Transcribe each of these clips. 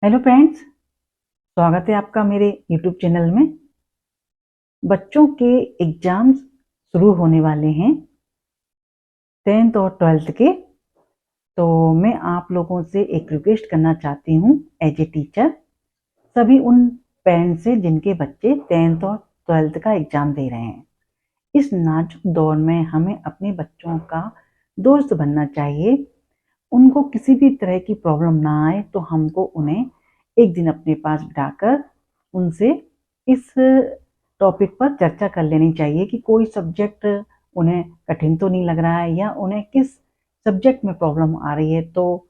Hello friends, स्वागत है आपका मेरे यूट्यूब चैनल में। बच्चों के एग्जाम्स शुरू होने वाले हैं 10th और 12th के। तो मैं आप लोगों से एक रिक्वेस्ट करना चाहती हूँ एज ए टीचर, सभी उन पेरेंट्स से जिनके बच्चे 10th और 12th का एग्जाम दे रहे हैं। इस नाजुक दौर में हमें अपने बच्चों का दोस्त बनना चाहिए। उनको किसी भी तरह की प्रॉब्लम ना आए तो हमको उन्हें एक दिन अपने पास बिठाकर उनसे इस टॉपिक पर चर्चा कर लेनी चाहिए कि कोई सब्जेक्ट उन्हें कठिन तो नहीं लग रहा है या उन्हें किस सब्जेक्ट में प्रॉब्लम आ रही है, तो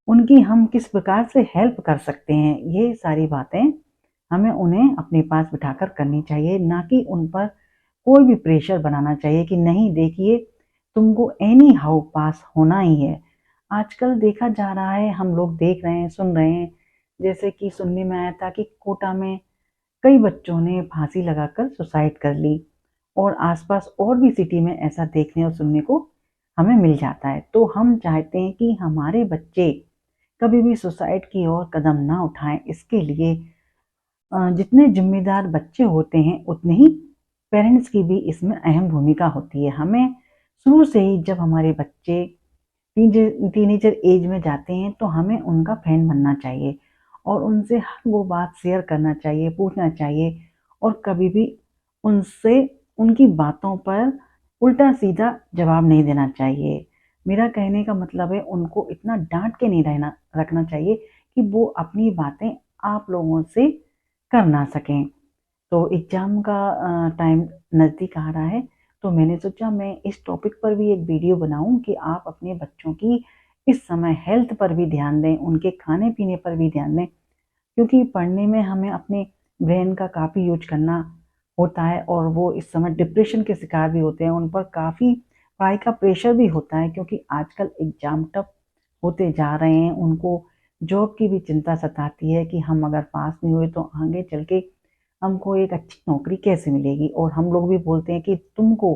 उनकी हम किस प्रकार से हेल्प कर सकते हैं। ये सारी बातें हमें उन्हें अपने पास बिठाकर करनी चाहिए, ना कि उन पर कोई भी प्रेशर बनाना चाहिए कि नहीं देखिए तुमको एनी हाउ पास होना ही है। आजकल देखा जा रहा है, हम लोग देख रहे हैं, सुन रहे हैं, जैसे कि सुनने में आया था कि कोटा में कई बच्चों ने फांसी लगाकर सुसाइड कर ली और आसपास और भी सिटी में ऐसा देखने और सुनने को हमें मिल जाता है। तो हम चाहते हैं कि हमारे बच्चे कभी भी सुसाइड की ओर कदम ना उठाएं। इसके लिए जितने जिम्मेदार बच्चे होते हैं उतने ही पेरेंट्स की भी इसमें अहम भूमिका होती है। हमें शुरू से ही जब हमारे बच्चे टीनेजर एज में जाते हैं तो हमें उनका फ्रेंड बनना चाहिए और उनसे हर वो बात शेयर करना चाहिए, पूछना चाहिए और कभी भी उनसे उनकी बातों पर उल्टा सीधा जवाब नहीं देना चाहिए। मेरा कहने का मतलब है उनको इतना डांट के नहीं रहना रखना चाहिए कि वो अपनी बातें आप लोगों से कर ना सकें। तो एग्ज़ाम का टाइम नज़दीक आ रहा है, तो मैंने सोचा मैं इस टॉपिक पर भी एक वीडियो बनाऊं कि आप अपने बच्चों की इस समय हेल्थ पर भी ध्यान दें, उनके खाने-पीने पर भी ध्यान दें, क्योंकि पढ़ने में हमें अपने ब्रेन का काफ़ी यूज़ करना होता है और वो इस समय डिप्रेशन के शिकार भी होते हैं। उन पर काफ़ी पढ़ाई का प्रेशर भी होता है क्योंकि आजकल एग्ज़ाम टफ होते जा रहे हैं। उनको जॉब की भी चिंता सताती है कि हम अगर पास नहीं हुए तो आगे चल के हमको एक अच्छी नौकरी कैसे मिलेगी। और हम लोग भी बोलते हैं कि तुमको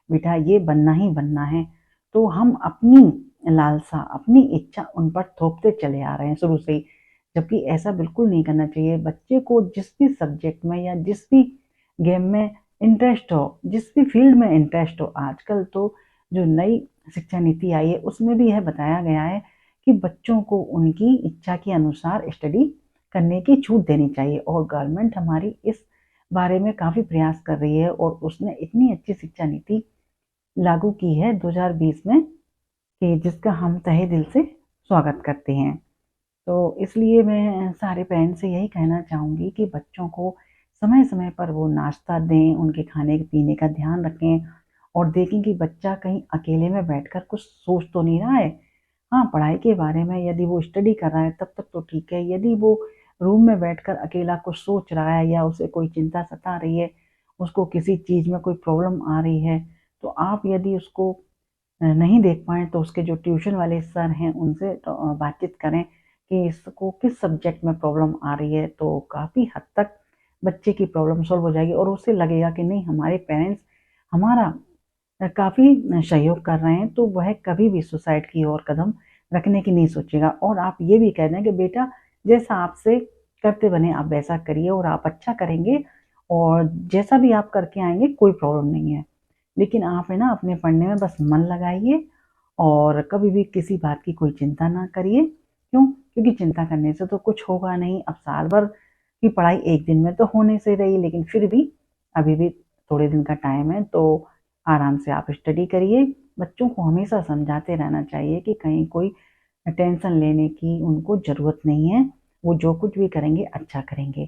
बेटा ये बनना ही बनना है। तो हम अपनी लालसा, अपनी इच्छा उन पर थोपते चले आ रहे हैं शुरू से ही, जबकि ऐसा बिल्कुल नहीं करना चाहिए। बच्चे को जिस भी सब्जेक्ट में या जिस भी गेम में इंटरेस्ट हो, जिस भी फील्ड में इंटरेस्ट हो, आजकल तो जो नई शिक्षा नीति आई है उसमें भी यह बताया गया है कि बच्चों को उनकी इच्छा के अनुसार स्टडी करने की छूट देनी चाहिए। और गवर्नमेंट हमारी इस बारे में काफ़ी प्रयास कर रही है और उसने इतनी अच्छी शिक्षा नीति लागू की है 2020 में कि जिसका हम तहे दिल से स्वागत करते हैं। तो इसलिए मैं सारे पेरेंट्स से यही कहना चाहूँगी कि बच्चों को समय समय पर वो नाश्ता दें, उनके खाने पीने का ध्यान रखें और देखें कि बच्चा कहीं अकेले में बैठकर कुछ सोच तो नहीं रहा है। हाँ, पढ़ाई के बारे में यदि वो स्टडी कर रहा है तब तक तो ठीक है। यदि वो रूम में बैठकर अकेला कुछ सोच रहा है या उसे कोई चिंता सता रही है, उसको किसी चीज़ में कोई प्रॉब्लम आ रही है, तो आप यदि उसको नहीं देख पाएँ तो उसके जो ट्यूशन वाले सर हैं उनसे बातचीत करें कि इसको किस सब्जेक्ट में प्रॉब्लम आ रही है। तो काफ़ी हद तक बच्चे की प्रॉब्लम सॉल्व हो जाएगी और उसे लगेगा कि नहीं, हमारे पेरेंट्स हमारा काफ़ी सहयोग कर रहे हैं, तो वह कभी भी सुसाइड की ओर कदम रखने की नहीं सोचेगा। और आप ये भी कह दें कि बेटा जैसा आपसे करते बने आप वैसा करिए और आप अच्छा करेंगे और जैसा भी आप करके आएँगे कोई प्रॉब्लम नहीं है। लेकिन आप है ना अपने पढ़ने में बस मन लगाइए और कभी भी किसी बात की कोई चिंता ना करिए। क्यों? क्योंकि चिंता करने से तो कुछ होगा नहीं। अब साल भर की पढ़ाई एक दिन में तो होने से रही, लेकिन फिर भी अभी भी थोड़े दिन का टाइम है, तो आराम से आप स्टडी करिए। बच्चों को हमेशा समझाते रहना चाहिए कि कहीं कोई टेंशन लेने की उनको ज़रूरत नहीं है, वो जो कुछ भी करेंगे अच्छा करेंगे।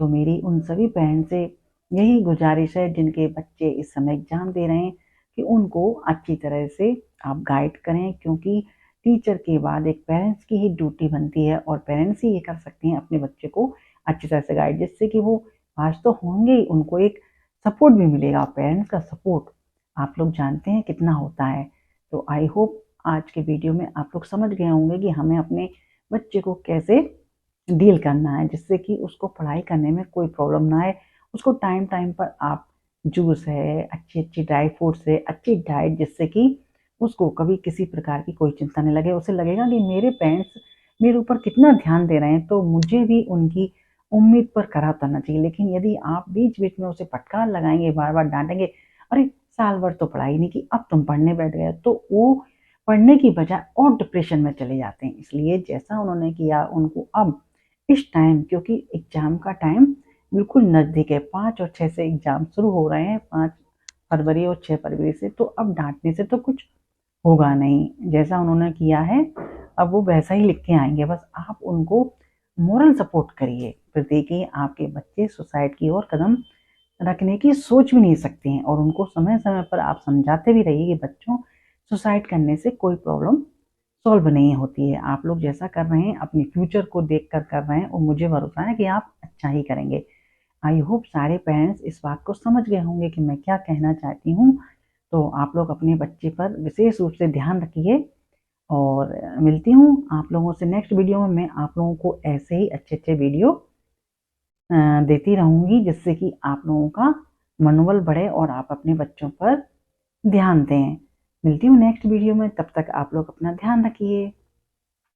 तो मेरी उन सभी पेरेंट्स से यही गुजारिश है जिनके बच्चे इस समय एग्ज़ाम दे रहे हैं कि उनको अच्छी तरह से आप गाइड करें, क्योंकि टीचर के बाद एक पेरेंट्स की ही ड्यूटी बनती है और पेरेंट्स ही ये कर सकते हैं अपने बच्चे को अच्छी तरह से गाइड, जिससे कि वो पास तो होंगे ही, उनको एक सपोर्ट भी मिलेगा। पेरेंट्स का सपोर्ट आप लोग जानते हैं कितना होता है। तो आई होप आज के वीडियो में आप लोग समझ गए होंगे कि हमें अपने बच्चे को कैसे डील करना है जिससे कि उसको पढ़ाई करने में कोई प्रॉब्लम ना आए। उसको टाइम टाइम पर आप जूस है, अच्छी-अच्छी ड्राई फ्रूट्स है, अच्छी डाइट, जिससे कि उसको कभी किसी प्रकार की कोई चिंता नहीं लगे। उसे लगेगा कि मेरे पेरेंट्स मेरे ऊपर कितना ध्यान दे रहे हैं, तो मुझे भी उनकी उम्मीद पर खरा उतरना चाहिए। लेकिन यदि आप बीच-बीच में उसे फटकार लगाएँगे, बार-बार डाँटेंगे, "अरे! साल भर तो पढ़ाई नहीं की, अब तुम पढ़ने बैठ गए।" तो वो पढ़ने की बजाय और डिप्रेशन में चले जाते हैं। इसलिए जैसा उन्होंने किया, उनको अब इस टाइम, क्योंकि एग्ज़ाम का टाइम बिल्कुल नज़दीक है, 5 और 6 से एग्ज़ाम शुरू हो रहे हैं, 5 फरवरी और 6 फरवरी से, तो अब डाँटने से तो कुछ होगा नहीं। जैसा उन्होंने किया है, अब वो वैसा ही लिख के आएँगे। बस आप उनको मोरल सपोर्ट करिए। फिर देखिए आपके बच्चे सुसाइड की ओर कदम रखने की सोच भी नहीं सकते हैं, और उनको समय-समय पर आप समझाते भी रहिए कि बच्चों, सुसाइड करने से कोई प्रॉब्लम सॉल्व नहीं होती है। आप लोग जैसा कर रहे हैं अपने फ्यूचर को देखकर कर रहे हैं, और मुझे भरोसा है कि आप अच्छा ही करेंगे। आई होप सारे पेरेंट्स इस बात को समझ गए होंगे कि मैं क्या कहना चाहती हूँ। तो आप लोग अपने बच्चे पर विशेष रूप से ध्यान रखिए, और मिलती हूँ आप लोगों से नेक्स्ट वीडियो में। मैं आप लोगों को ऐसे ही अच्छे-अच्छे वीडियो देती रहूँगी, जिससे कि आप लोगों का मनोबल बढ़े और आप अपने बच्चों पर ध्यान दें। मिलती हूँ नेक्स्ट वीडियो में, तब तक आप लोग अपना ध्यान रखिए।